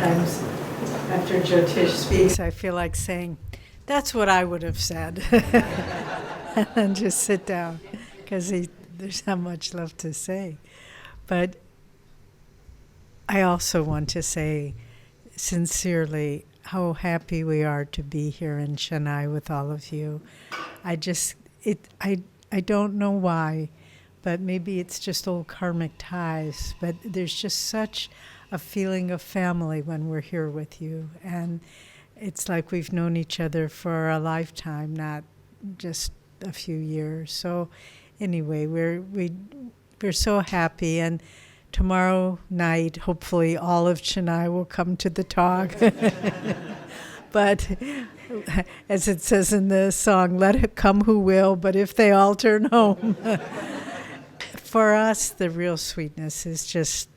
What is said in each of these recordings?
sometimes after Jyotish speaks, I feel like saying, that's what I would have said. And then just sit down, because there's not much left to say. But I also want to say sincerely how happy we are to be here in Chennai with all of you. I don't know why, but maybe it's just old karmic ties, but there's just such a feeling of family when we're here with you. And it's like we've known each other for a lifetime, not just a few years. So anyway, we're so happy. And tomorrow night, hopefully all of Chennai will come to the talk. But as it says in the song, let it come who will, but if they all turn home. For us, the real sweetness is just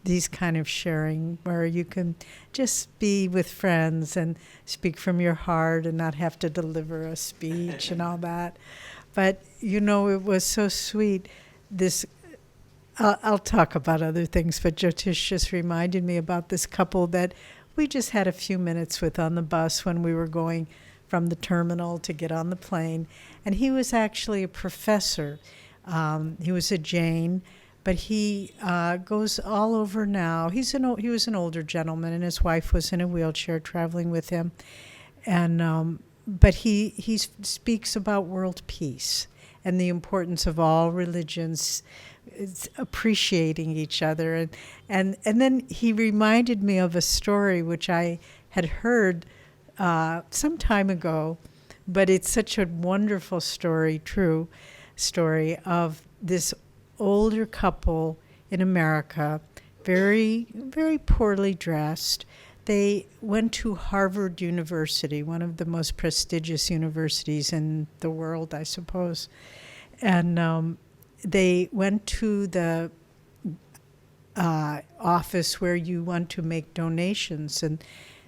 these kind of sharing where you can just be with friends and speak from your heart and not have to deliver a speech and all that. But, it was so sweet. I'll talk about other things, but Jyotish just reminded me about this couple that we just had a few minutes with on the bus when we were going from the terminal to get on the plane. And he was actually a professor. He was a Jain, but he goes all over now. He was an older gentleman, and his wife was in a wheelchair traveling with him. And but he speaks about world peace and the importance of all religions appreciating each other. And then he reminded me of a story which I had heard some time ago, but it's such a wonderful story, true story of this older couple in America, very, very poorly dressed. They went to Harvard University, one of the most prestigious universities in the world, I suppose. And they went to the office where you want to make donations, and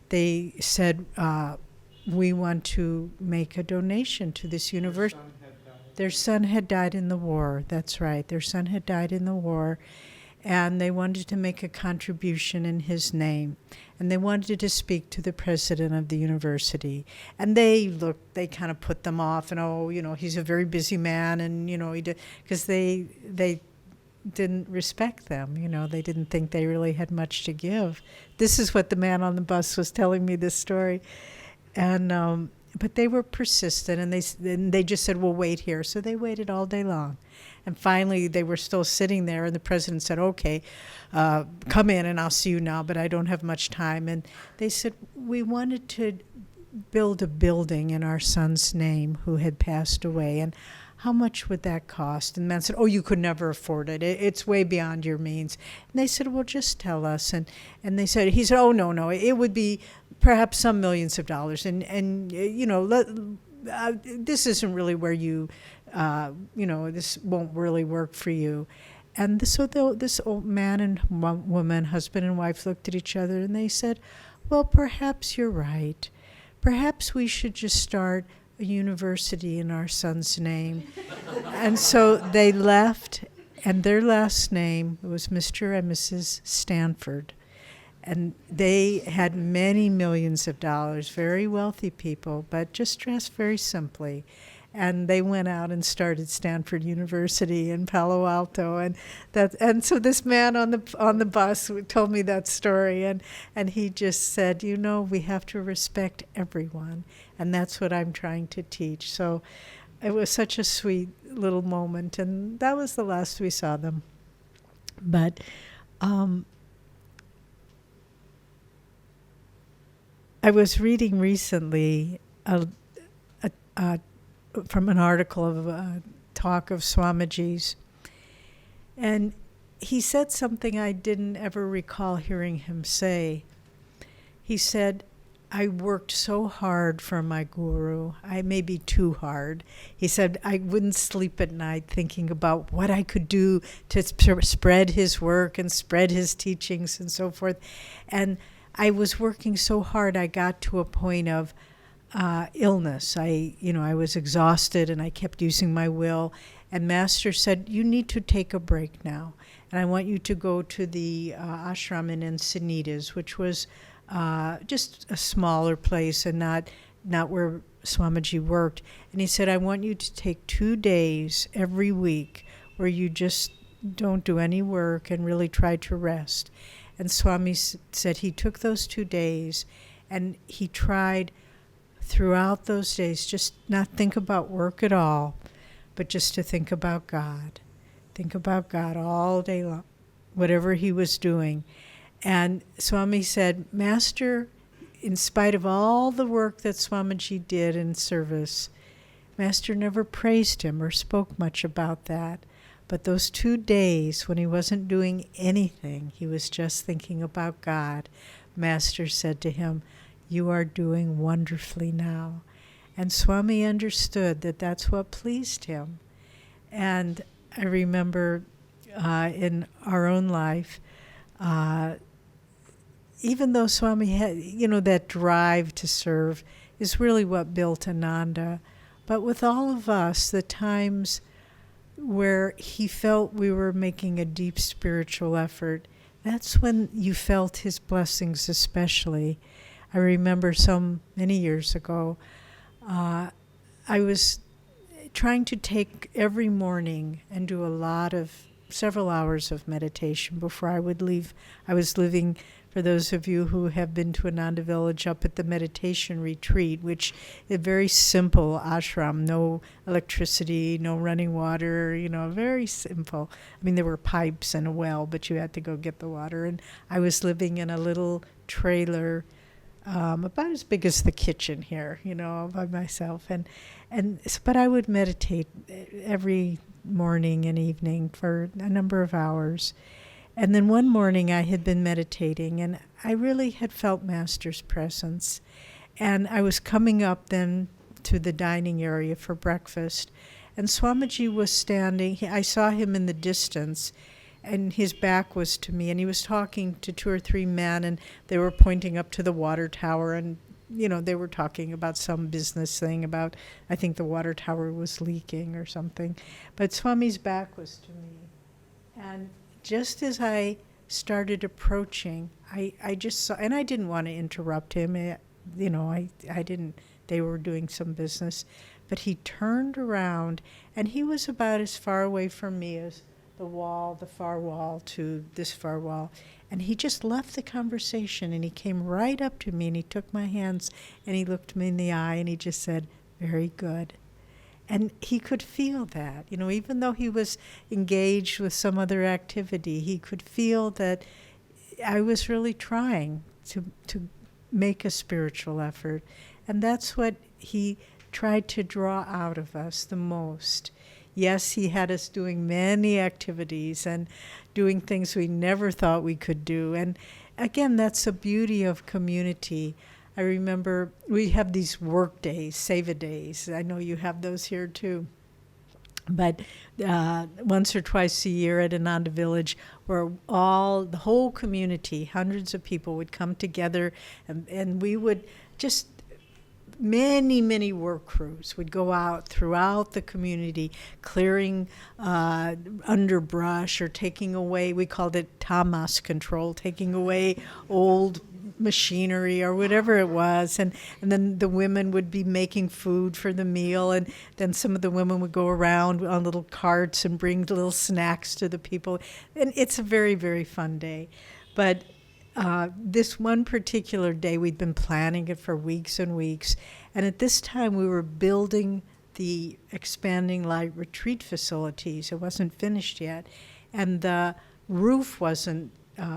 they said, we want to make a donation to this university. Their son had died in the war. That's right. Their son had died in the war, and they wanted to make a contribution in his name. And they wanted to speak to the president of the university. And they kind of put them off, and he's a very busy man, and because they didn't respect them. They didn't think they really had much to give. This is what the man on the bus was telling me this story, and. But they were persistent, and they just said, we'll wait here. So they waited all day long. And finally, they were still sitting there, and the president said, okay, come in, and I'll see you now, but I don't have much time. And they said, we wanted to build a building in our son's name who had passed away, and how much would that cost? And the man said, oh, you could never afford it. It's way beyond your means. And they said, well, just tell us. And he said, oh, no, it would be perhaps some millions of dollars. And this isn't really where you, this won't really work for you. And so this old man and woman, husband and wife, looked at each other and they said, well, perhaps you're right. Perhaps we should just start a university in our son's name. And so they left, and their last name was Mr. and Mrs. Stanford. And they had many millions of dollars, very wealthy people, but just dressed very simply. And they went out and started Stanford University in Palo Alto, and so this man on the bus told me that story, and he just said, we have to respect everyone, and that's what I'm trying to teach. So it was such a sweet little moment, and that was the last we saw them. But I was reading recently from an article of a talk of Swamiji's, and he said something I didn't ever recall hearing him say. He said, I worked so hard for my guru, maybe too hard. He said, I wouldn't sleep at night thinking about what I could do to spread his work and spread his teachings and so forth. And I was working so hard, I got to a point of illness. I was exhausted, and I kept using my will, And Master said, you need to take a break now. And I want you to go to the ashram in Encinitas, which was just a smaller place and not where Swamiji worked. And he said, I want you to take 2 days every week where you just don't do any work and really try to rest. And Swami said he took those 2 days and he tried throughout those days just not think about work at all, but just to think about God. Think about God all day long, whatever he was doing. And Swami said, Master, in spite of all the work that Swamiji did in service, Master never praised him or spoke much about that. But those 2 days when he wasn't doing anything, he was just thinking about God, Master said to him, you are doing wonderfully now. And Swami understood that that's what pleased him. And I remember in our own life, even though Swami had, that drive to serve is really what built Ananda. But with all of us, the times where he felt we were making a deep spiritual effort, that's when you felt his blessings especially. I remember so many years ago, I was trying to take every morning and do several hours of meditation before I would leave. I was living, for those of you who have been to Ananda Village, up at the meditation retreat, which is a very simple ashram, no electricity, no running water, very simple. I mean, there were pipes and a well, but you had to go get the water. And I was living in a little trailer about as big as the kitchen here, by myself. But I would meditate every morning and evening for a number of hours. And then one morning I had been meditating and I really had felt Master's presence. And I was coming up then to the dining area for breakfast. And Swamiji was standing. I saw him in the distance and his back was to me. And he was talking to 2 or 3 men and they were pointing up to the water tower. And, they were talking about some business thing about, I think the water tower was leaking or something. But Swami's back was to me. And just as I started approaching, I just saw, and I didn't want to interrupt him. I didn't, they were doing some business. But he turned around, and he was about as far away from me as the far wall to this far wall. And he just left the conversation, and he came right up to me, and he took my hands, and he looked me in the eye, and he just said, very good. And he could feel that, even though he was engaged with some other activity, he could feel that I was really trying to make a spiritual effort. And that's what he tried to draw out of us the most. Yes, he had us doing many activities and doing things we never thought we could do. And again, that's the beauty of community. I remember we have these work days, Seva days. I know you have those here too. But once or twice a year at Ananda Village, where the whole community, hundreds of people would come together and we would just, many work crews would go out throughout the community, clearing underbrush or taking away, we called it tamas control, taking away old machinery or whatever it was, and then the women would be making food for the meal, and then some of the women would go around on little carts and bring little snacks to the people, and it's a very, very fun day. But this one particular day, we'd been planning it for weeks and weeks, and at this time we were building the expanding light retreat facilities. It wasn't finished yet, and the roof wasn't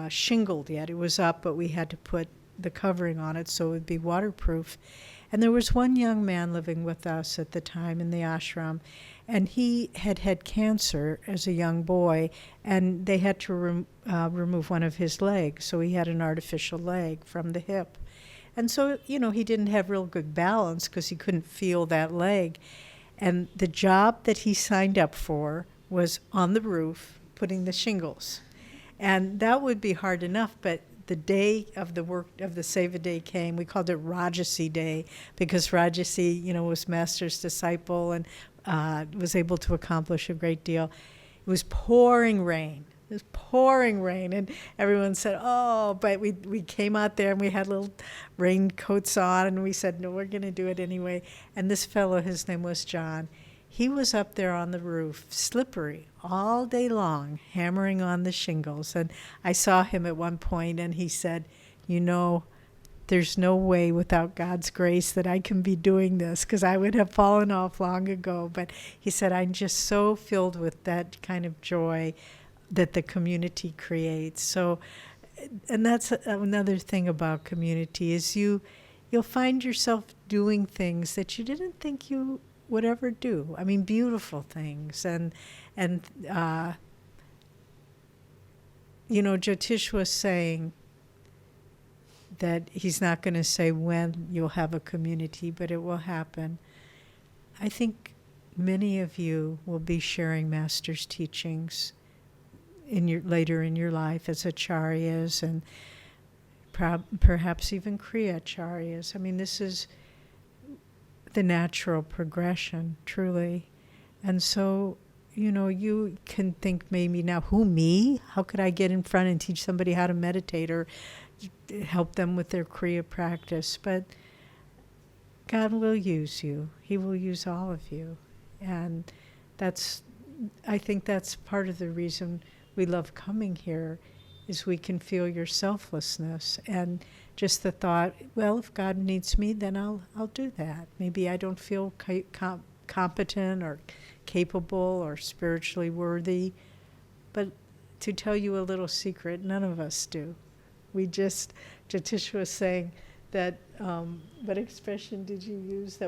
shingled yet. It was up, but we had to put the covering on it so it would be waterproof. And there was one young man living with us at the time in the ashram, and he had had cancer as a young boy, and they had to remove one of his legs, so he had an artificial leg from the hip. And so, he didn't have real good balance because he couldn't feel that leg. And the job that he signed up for was on the roof, putting the shingles. And that would be hard enough, but the day of the work of the Seva Day came, we called it Rajasi Day because Rajasi, was Master's disciple and was able to accomplish a great deal. It was pouring rain. It was pouring rain, and everyone said, "Oh!" But we came out there and we had little raincoats on, and we said, "No, we're going to do it anyway." And this fellow, his name was John. He was up there on the roof, slippery, all day long, hammering on the shingles. And I saw him at one point, and he said, there's no way without God's grace that I can be doing this, because I would have fallen off long ago. But he said, I'm just so filled with that kind of joy that the community creates. So, and that's another thing about community, is you'll find yourself doing things that you didn't think you would ever do. I mean, beautiful things. And Jyotish was saying that he's not going to say when you'll have a community, but it will happen. I think many of you will be sharing Master's teachings later in your life as acharyas and perhaps even kriya acharyas. I mean, this is the natural progression, truly. And so, you can think maybe now, who, me? How could I get in front and teach somebody how to meditate or help them with their kriya practice? But God will use you. He will use all of you. And I think that's part of the reason we love coming here, is we can feel your selflessness and just the thought, well, if God needs me, then I'll do that. Maybe I don't feel competent or capable or spiritually worthy. But to tell you a little secret, none of us do. Jyotish was saying that, what expression did you use?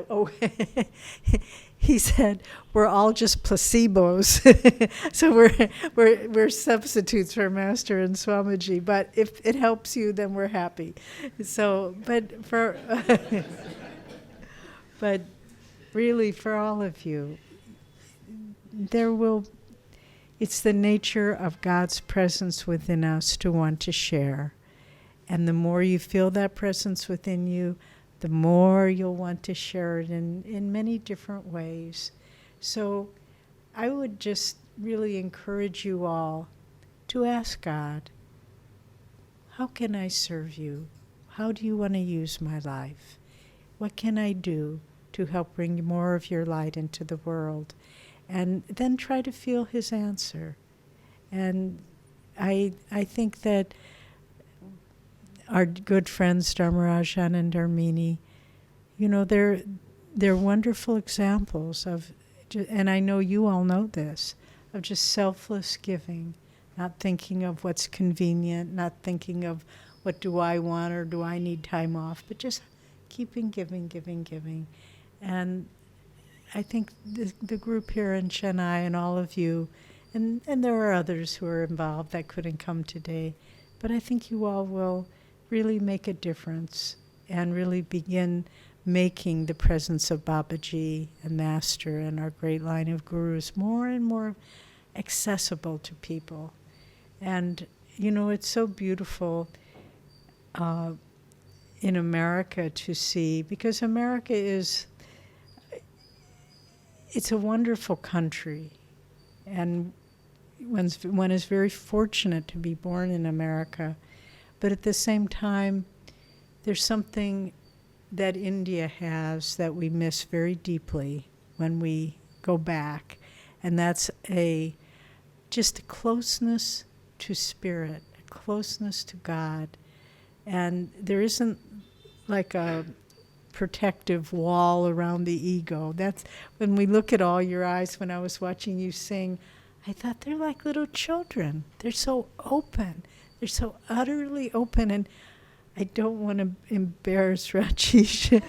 He said, we're all just placebos. So we're substitutes for Master and Swamiji. But if it helps you, then we're happy. So, but really for all of you, it's the nature of God's presence within us to want to share. And the more you feel that presence within you, the more you'll want to share it in many different ways. So I would just really encourage you all to ask God, how can I serve you? How do you want to use my life? What can I do to help bring more of your light into the world? And then try to feel his answer. And I think that our good friends Dharmarajan and Dharmini, they're wonderful examples of, and I know you all know this, of just selfless giving, not thinking of what's convenient, not thinking of what do I want or do I need time off, but just keeping giving. And I think the group here in Chennai and all of you, and there are others who are involved that couldn't come today, but I think you all will really make a difference and really begin making the presence of Babaji and Master and our great line of gurus more and more accessible to people. And, it's so beautiful in America to see, because America it's a wonderful country. And one is very fortunate to be born in America. But at the same time, there's something that India has that we miss very deeply when we go back. And that's just a closeness to spirit, a closeness to God. And there isn't like a protective wall around the ego. That's when we look at all your eyes, when I was watching you sing, I thought they're like little children. They're so open. They're so utterly open, and I don't want to embarrass Rajesh,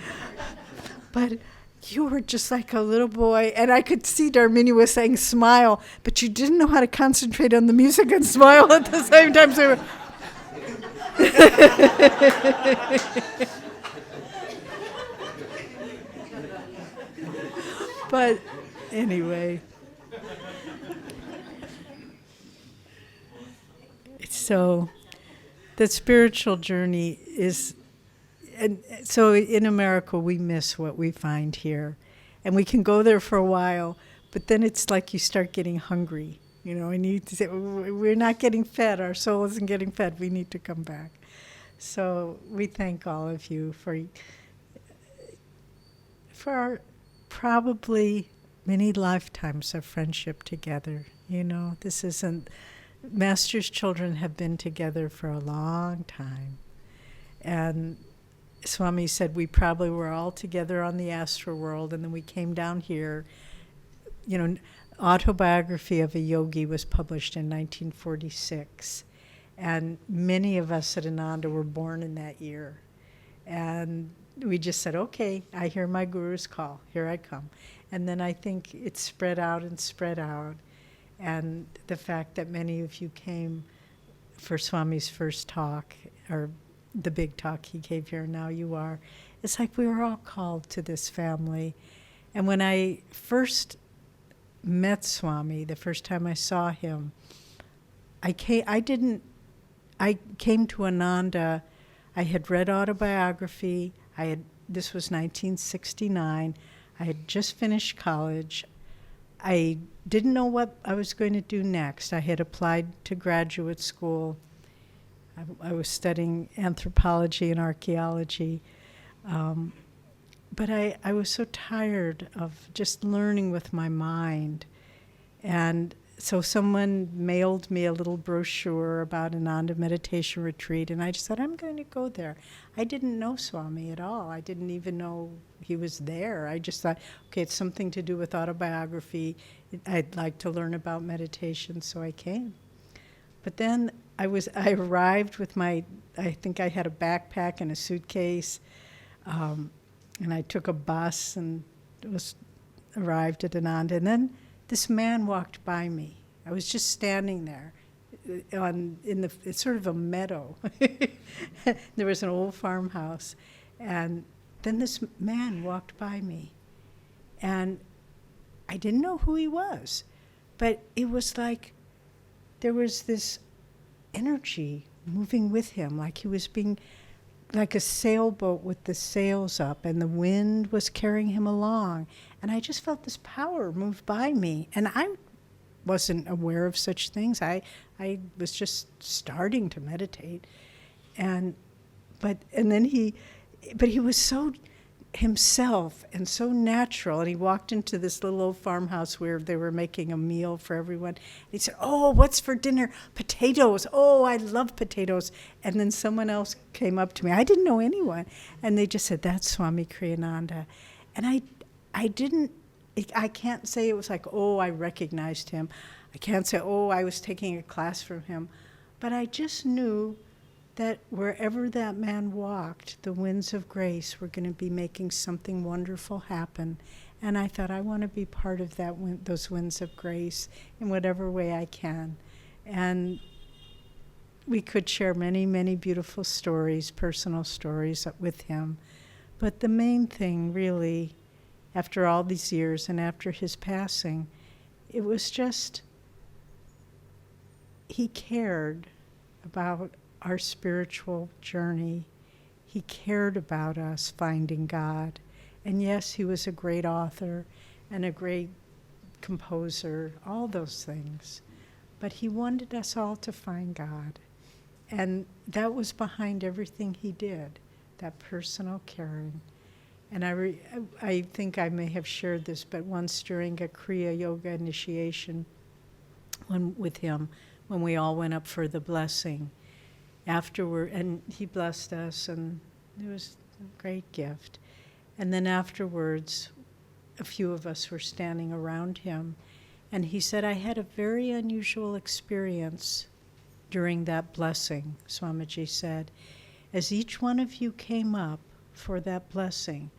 but you were just like a little boy, and I could see Dharmini was saying smile, but you didn't know how to concentrate on the music and smile at the same time. So but anyway. So the spiritual journey is, and so in America we miss what we find here, and we can go there for a while, but then it's like you start getting hungry, and you say, we're not getting fed, our soul isn't getting fed, we need to come back. So we thank all of you for our probably many lifetimes of friendship together. This isn't, Master's children have been together for a long time. And Swami said we probably were all together on the astral world, and then we came down here. Autobiography of a Yogi was published in 1946. And many of us at Ananda were born in that year. And we just said, okay, I hear my guru's call, here I come. And then I think it spread out and spread out. And the fact that many of you came for Swami's first talk, or the big talk he gave here, Now You Are, it's like we were all called to this family. And when I first met Swami, the first time I saw him, I came to Ananda. I had read autobiography. This was 1969. I had just finished college. I didn't know what I was going to do next. I had applied to graduate school. I was studying anthropology and archaeology. But I was so tired of just learning with my mind. And so someone mailed me a little brochure about Ananda meditation retreat, and I just said, I'm going to go there. I didn't know Swami at all. I didn't even know he was there. I just thought, okay, it's something to do with autobiography. I'd like to learn about meditation, so I came. But then I arrived with I think I had a backpack and a suitcase, and I took a bus and arrived at Ananda, and then this man walked by me. I was just standing there it's sort of a meadow. There was an old farmhouse. And then this man walked by me. And I didn't know who he was. But it was like there was this energy moving with him, like he was being like a sailboat with the sails up, and the wind was carrying him along. And I just felt this power move by me. And I wasn't aware of such things. I was just starting to meditate. But he was so himself and so natural. And he walked into this little old farmhouse where they were making a meal for everyone. He said, "Oh, what's for dinner? Potatoes. Oh, I love potatoes." And then someone else came up to me. I didn't know anyone. And they just said, "That's Swami Kriyananda." And I can't say it was like, oh, I recognized him. I can't say, oh, I was taking a class from him. But I just knew that wherever that man walked, the winds of grace were going to be making something wonderful happen. And I thought, I want to be part of those winds of grace in whatever way I can. And we could share many, many beautiful stories, personal stories with him. But the main thing, really, after all these years and after his passing, it was just, he cared about our spiritual journey. He cared about us finding God. And yes, he was a great author and a great composer, all those things. But he wanted us all to find God. And that was behind everything he did, that personal caring. And I think I may have shared this, but once during a Kriya Yoga initiation with him, when we all went up for the blessing, afterward, and he blessed us, and it was a great gift. And then afterwards, a few of us were standing around him, and he said, I had a very unusual experience during that blessing, Swamiji said. As each one of you came up for that blessing,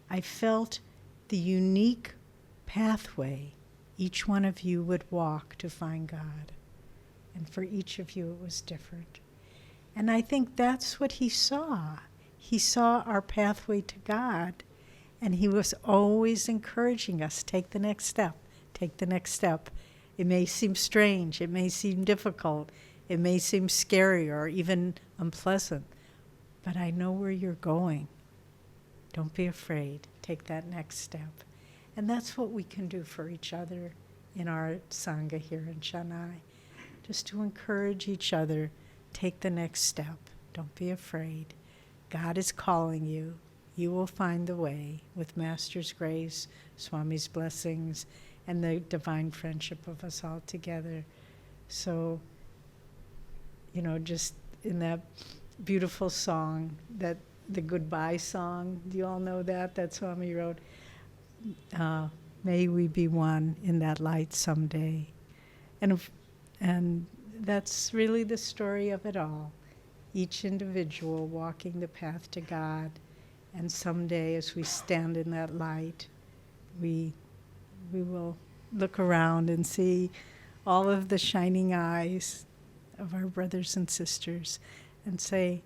I felt the unique pathway each one of you would walk to find God. And for each of you, it was different. And I think that's what he saw. He saw our pathway to God, and he was always encouraging us, take the next step, take the next step. It may seem strange, it may seem difficult, It may seem scary or even unpleasant, but I know where you're going. Don't be afraid. Take that next step. And that's what we can do for each other in our Sangha here in Chennai. Just to encourage each other, take the next step. Don't be afraid. God is calling you. You will find the way with Master's grace, Swami's blessings, and the divine friendship of us all together. So, just in that beautiful song, that the goodbye song, do you all know that Swami wrote? May we be one in that light someday. And that's really the story of it all. Each individual walking the path to God, and someday as we stand in that light, we will look around and see all of the shining eyes of our brothers and sisters and say,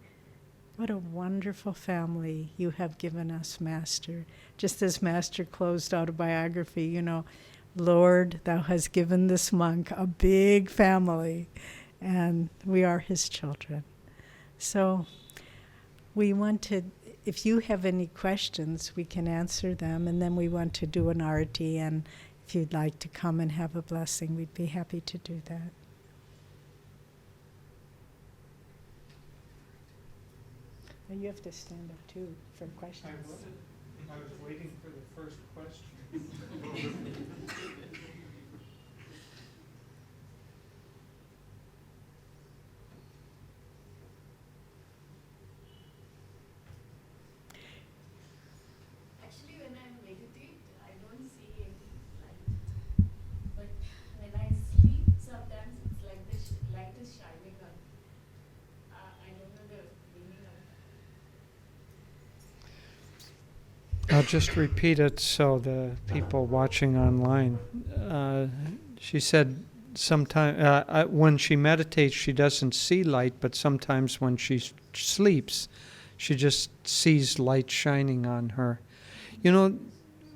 what a wonderful family you have given us, Master. Just as Master closed autobiography, Lord, thou hast given this monk a big family, and we are his children. So we want to, if you have any questions, we can answer them, and then we want to do an arati, and if you'd like to come and have a blessing, we'd be happy to do that. You have to stand up too for questions. I was waiting for the first question. Actually, when I meditate, I don't see any light. But when I sleep, sometimes it's like the light is shining on. I don't know the meaning of it. I'll just repeat it so the people watching online. She said sometimes when she meditates, she doesn't see light, but sometimes when she sleeps, she just sees light shining on her.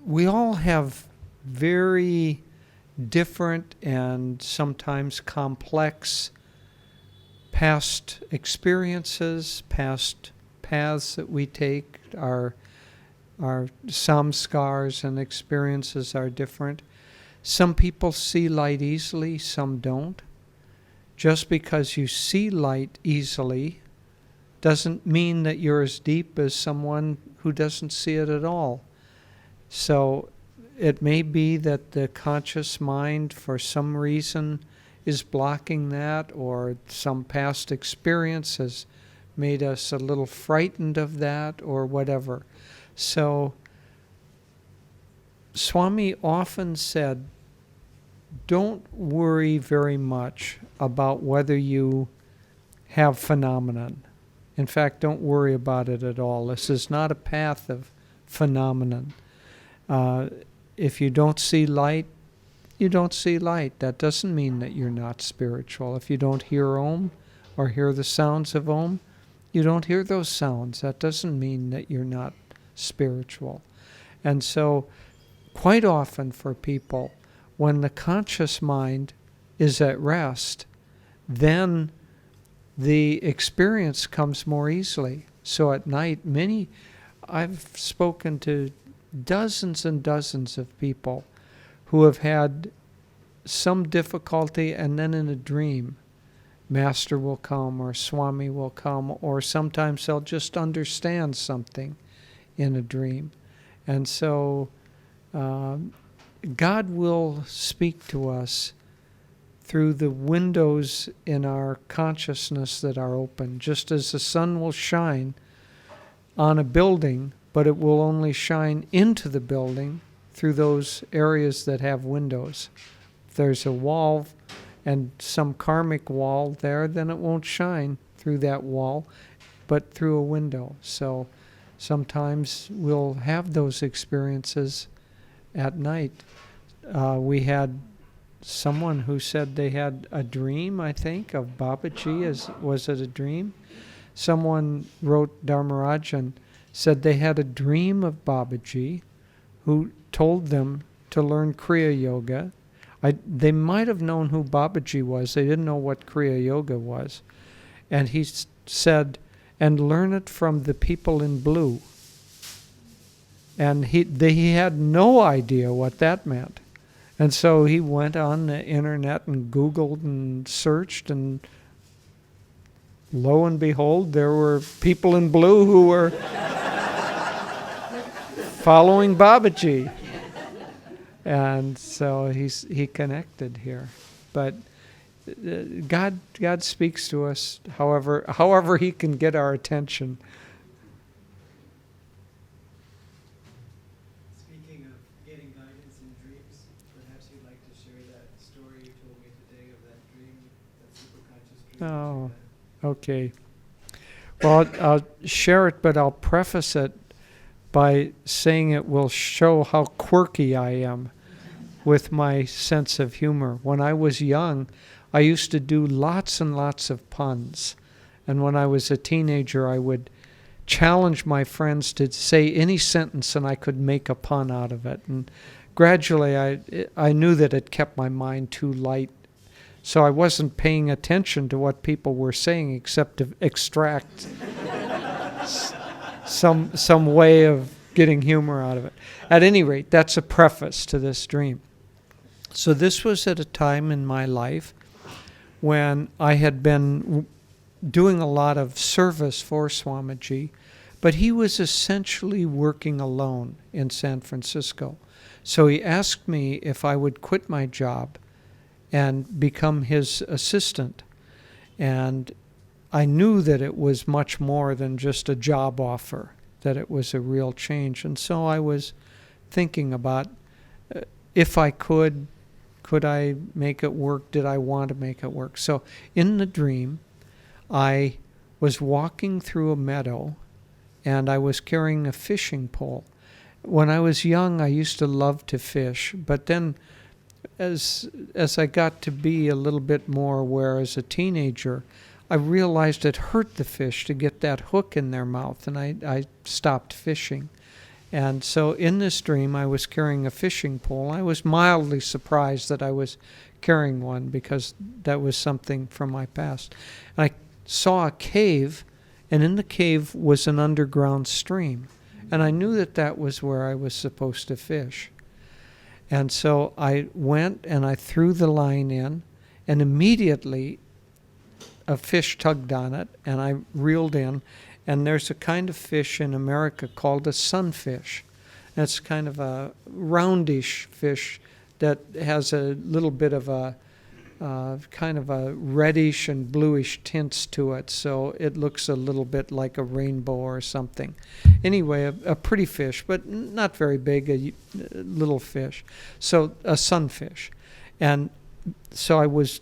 We all have very different and sometimes complex past experiences, past paths that we take. Our samskars and experiences are different. Some people see light easily, some don't. Just because you see light easily doesn't mean that you're as deep as someone who doesn't see it at all. So it may be that the conscious mind, for some reason, is blocking that, or some past experience has made us a little frightened of that, or whatever. So Swami often said, don't worry very much about whether you have phenomenon. In fact, don't worry about it at all. This is not a path of phenomenon. If you don't see light, you don't see light. That doesn't mean that you're not spiritual. If you don't hear Om or hear the sounds of Om, you don't hear those sounds. That doesn't mean that you're not spiritual. And so quite often for people, when the conscious mind is at rest, then the experience comes more easily. So at night, I've spoken to dozens and dozens of people who have had some difficulty, and then in a dream, Master will come or Swami will come, or sometimes they'll just understand something in a dream. And so God will speak to us through the windows in our consciousness that are open, just as the sun will shine on a building, but it will only shine into the building through those areas that have windows. If there's a wall and some karmic wall there, then it won't shine through that wall, but through a window. So sometimes we'll have those experiences at night. We had someone who said they had a dream, I think, of Babaji. Was it a dream? Someone wrote Dharmaraj and said they had a dream of Babaji who told them to learn Kriya Yoga. They might have known who Babaji was. They didn't know what Kriya Yoga was. And he said, and learn it from the people in blue. And he had no idea what that meant. And so he went on the internet and Googled and searched, and lo and behold, there were people in blue who were following Babaji. And so he connected here. But God speaks to us however he can get our attention. Speaking of getting guidance in dreams, perhaps you'd like to share that story you told me today of that dream, that superconscious dream. Oh, okay. Well, I'll share it, but I'll preface it by saying it will show how quirky I am with my sense of humor. When I was young, I used to do lots and lots of puns. And when I was a teenager, I would challenge my friends to say any sentence and I could make a pun out of it. And gradually, I knew that it kept my mind too light. So I wasn't paying attention to what people were saying except to extract some way of getting humor out of it. At any rate, that's a preface to this dream. So this was at a time in my life when I had been doing a lot of service for Swamiji, but he was essentially working alone in San Francisco. So he asked me if I would quit my job and become his assistant. And I knew that it was much more than just a job offer, that it was a real change. And so I was thinking about if I could I make it work? Did I want to make it work? So in the dream, I was walking through a meadow and I was carrying a fishing pole. When I was young, I used to love to fish, but then as I got to be a little bit more aware as a teenager, I realized it hurt the fish to get that hook in their mouth, and I stopped fishing. And so in this dream, I was carrying a fishing pole. I was mildly surprised that I was carrying one because that was something from my past. And I saw a cave, and in the cave was an underground stream. And I knew that that was where I was supposed to fish. And so I went and I threw the line in, and immediately a fish tugged on it, and I reeled in. And there's a kind of fish in America called a sunfish. And it's kind of a roundish fish that has a little bit of a kind of a reddish and bluish tints to it. So it looks a little bit like a rainbow or something. Anyway, a pretty fish, but not very big, a little fish. So a sunfish. And so I was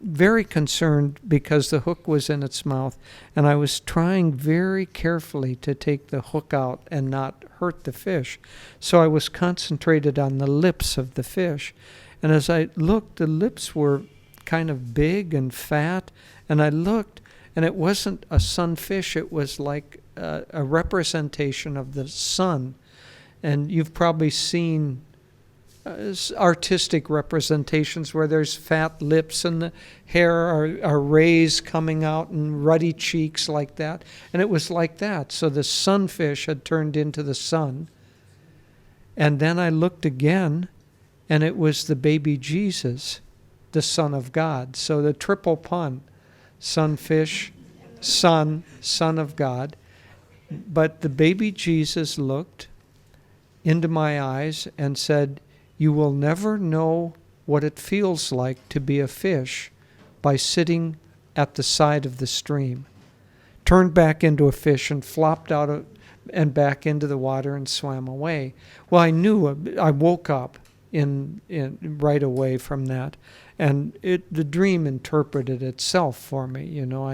very concerned because the hook was in its mouth, and I was trying very carefully to take the hook out and not hurt the fish. So I was concentrated on the lips of the fish. And as I looked, the lips were kind of big and fat, and I looked, and it wasn't a sunfish, it was like a representation of the sun. And you've probably seen artistic representations where there's fat lips and the hair are rays coming out and ruddy cheeks like that. And it was like that. So the sunfish had turned into the sun. And then I looked again, and it was the baby Jesus, the Son of God. So the triple pun, sunfish, son of God. But the baby Jesus looked into my eyes and said, "You will never know what it feels like to be a fish by sitting at the side of the stream." Turned back into a fish and flopped out and back into the water and swam away. Well, I knew, I woke up in right away from that, and the dream interpreted itself for me. You know,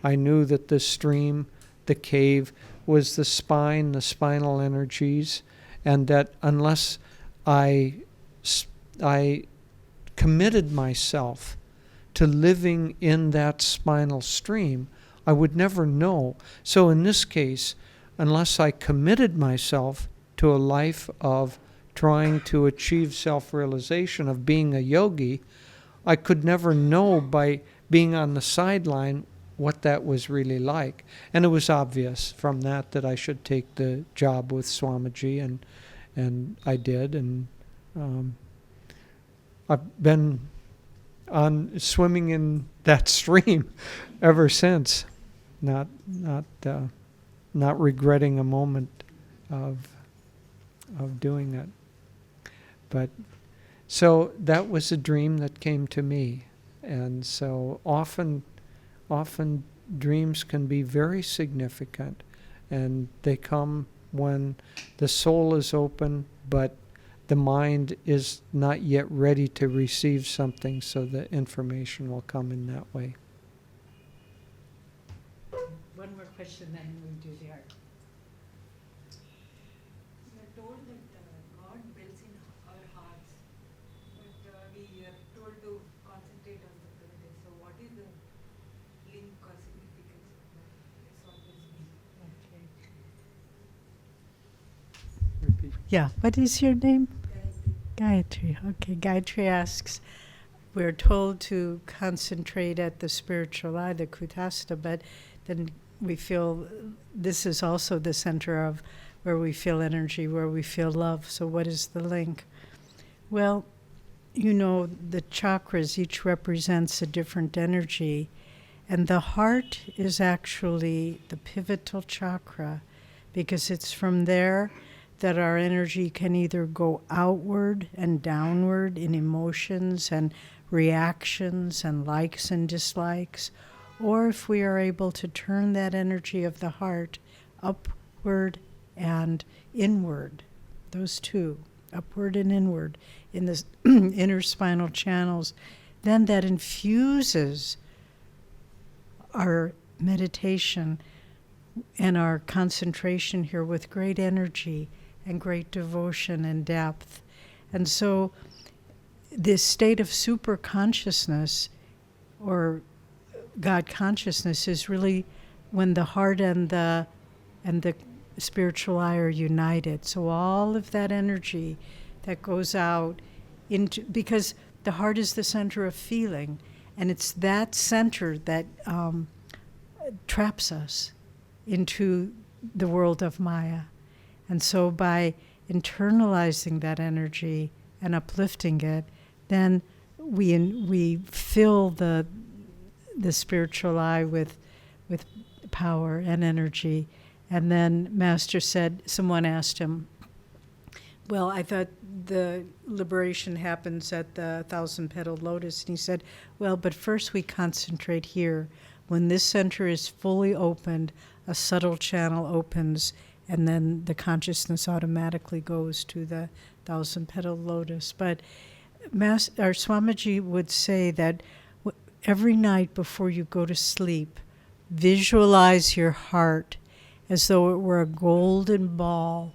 I knew that the stream, the cave, was the spine, the spinal energies, and that unless I committed myself to living in that spinal stream, I would never know. So in this case, unless I committed myself to a life of trying to achieve self-realization of being a yogi, I could never know by being on the sideline what that was really like. And it was obvious from that I should take the job with Swamiji, and I did. And I've been on swimming in that stream ever since, not regretting a moment of doing it. But so that was a dream that came to me. And so often dreams can be very significant, and they come when the soul is open, but the mind is not yet ready to receive something, so the information will come in that way. One more question, then we do the art. We are told that God builds in our hearts, but we are told to concentrate on the present. So what is the link or significance of that? It's always been. Okay. Repeat. Yeah, what is your name? Gayatri. Okay, Gayatri asks, we're told to concentrate at the spiritual eye, the Kutastha, but then we feel this is also the center of where we feel energy, where we feel love. So what is the link? Well, you know, the chakras each represents a different energy, and the heart is actually the pivotal chakra, because it's from there that our energy can either go outward and downward in emotions and reactions and likes and dislikes, or if we are able to turn that energy of the heart upward and inward, those two, upward and inward, in the inner spinal channels, then that infuses our meditation and our concentration here with great energy and great devotion and depth. And so this state of super consciousness or God consciousness is really when the heart and the spiritual eye are united. So all of that energy that goes out into, because the heart is the center of feeling, and it's that center that traps us into the world of Maya. And so by internalizing that energy and uplifting it, then we fill the spiritual eye with power and energy. And then Master said, someone asked him, well, I thought the liberation happens at the 1,000-petaled lotus. And he said, well, but first we concentrate here. When this center is fully opened, a subtle channel opens, and then the consciousness automatically goes to the 1,000-petaled lotus. But our Swamiji would say that every night before you go to sleep, visualize your heart as though it were a golden ball,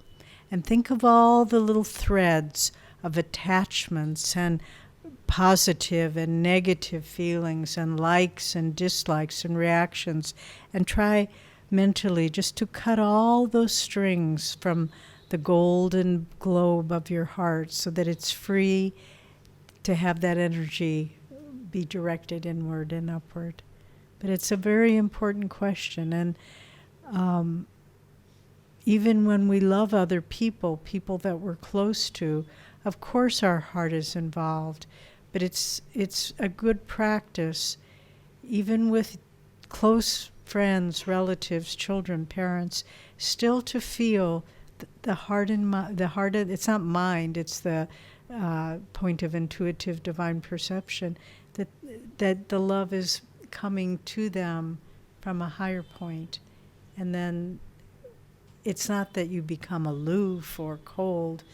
and think of all the little threads of attachments and positive and negative feelings and likes and dislikes and reactions, and try mentally just to cut all those strings from the golden globe of your heart so that it's free to have that energy be directed inward and upward. But it's a very important question, and even when we love other people that we're close to, of course our heart is involved. But it's a good practice, even with close friends, relatives, children, parents, still to feel the heart and the heart. It's not mind; it's the point of intuitive divine perception. That the love is coming to them from a higher point, and then it's not that you become aloof or cold,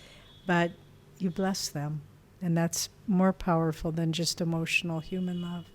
but you bless them, and that's more powerful than just emotional human love.